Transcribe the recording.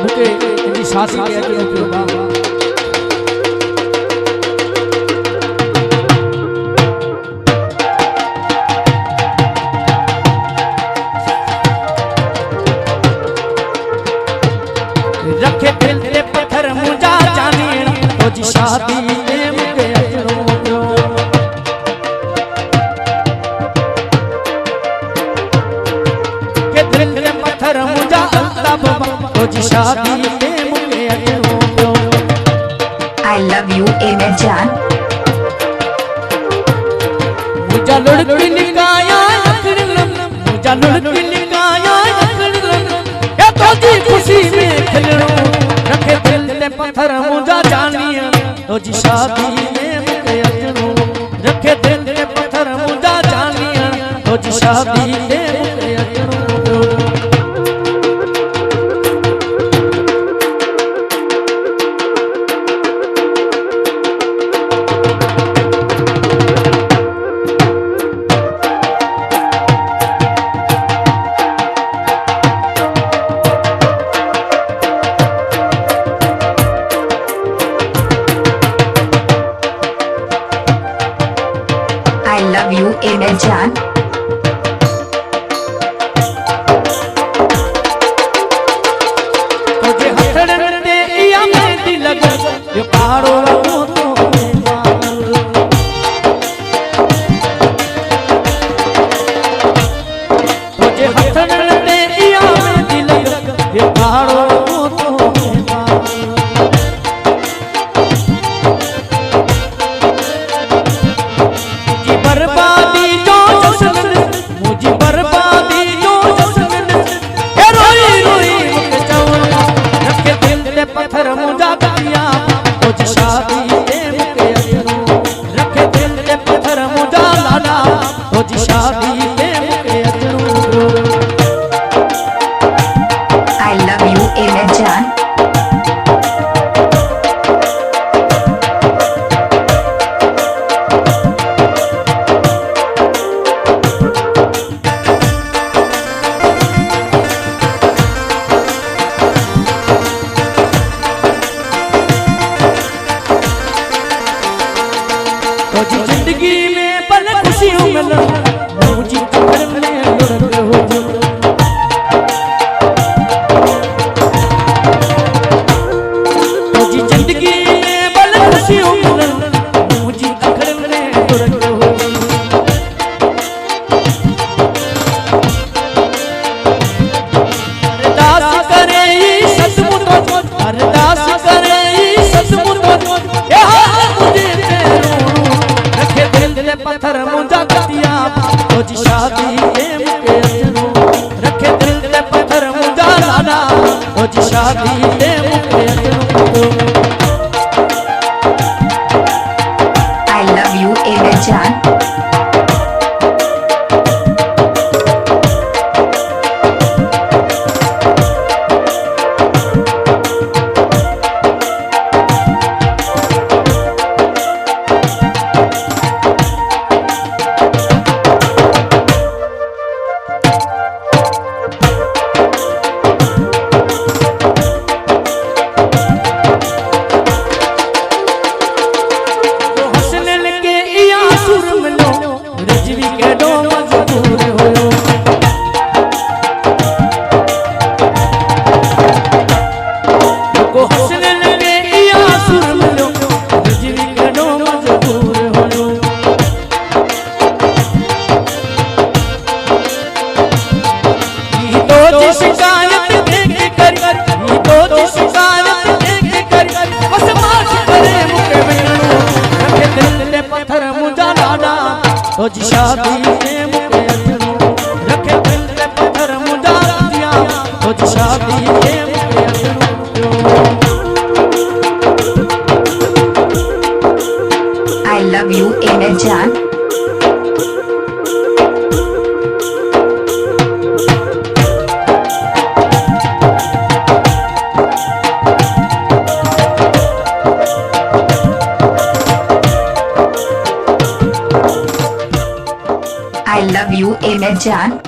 मुके इनकी सासी के अजनो पियो बाबा रखे दिल ते पत्थर मुंजा जानी तो जी शादी में मुके अजनो पियो के दिल ते पत्थर मुंजा तब तो जी शादी में मुके अजनो पियो I love you Emir Jan मुझा लड़की निकाया अखड़लम मुझा लड़की निकाया अखड़लम ये तो जी खुशी में खिलड़ो रखे दिल ते पत्थर मुझा जानिया तो जी शादी में मुके अजनो रखे दिल ते पत्थर मुझा जानिया तो जी शादी में मुके अजनो I love you Emir Jan तुझे हथड़न दे या मेहंदी लगा यो पहाड़ो रहो तो तुझे हथड़न दे या मेहंदी लगा यो पहाड़ो रहो तो जी बर्बादी जो जसन मुझी बर्बादी जो जसन ए रोई रोई मुके चवना रखे दिल ते पत्थर मुझा गया तो जी शादी में मुके अजनो रखे दिल ते पत्थर मुझा लाला तो जी शादी में मुके अजनो I love you Emir Jan तो जी जिंदगी में पल खुशियों मिलो मुझी कब्र में लुढ़क हो तो जी जिंदगी में पल खुशियों मिलो मुझी कब्र में लुढ़क हो अरदास करे ई सतमुत अरदास करे ई सतमुत ए हाथ मुझे रखे दिल ते पत्थर मुंजा गया तो जी शादी में मुके अजनो रखे दिल ते पत्थर मुंजा लाना तो जी शादी में मुके अजनो I love you Emir Jan तो जी शादी में मुके अजनो रखे दिल ते पत्थर मुंजा दिया तो जी शादी में मुके अजनो I love you Emir Jan I love you Emir Jan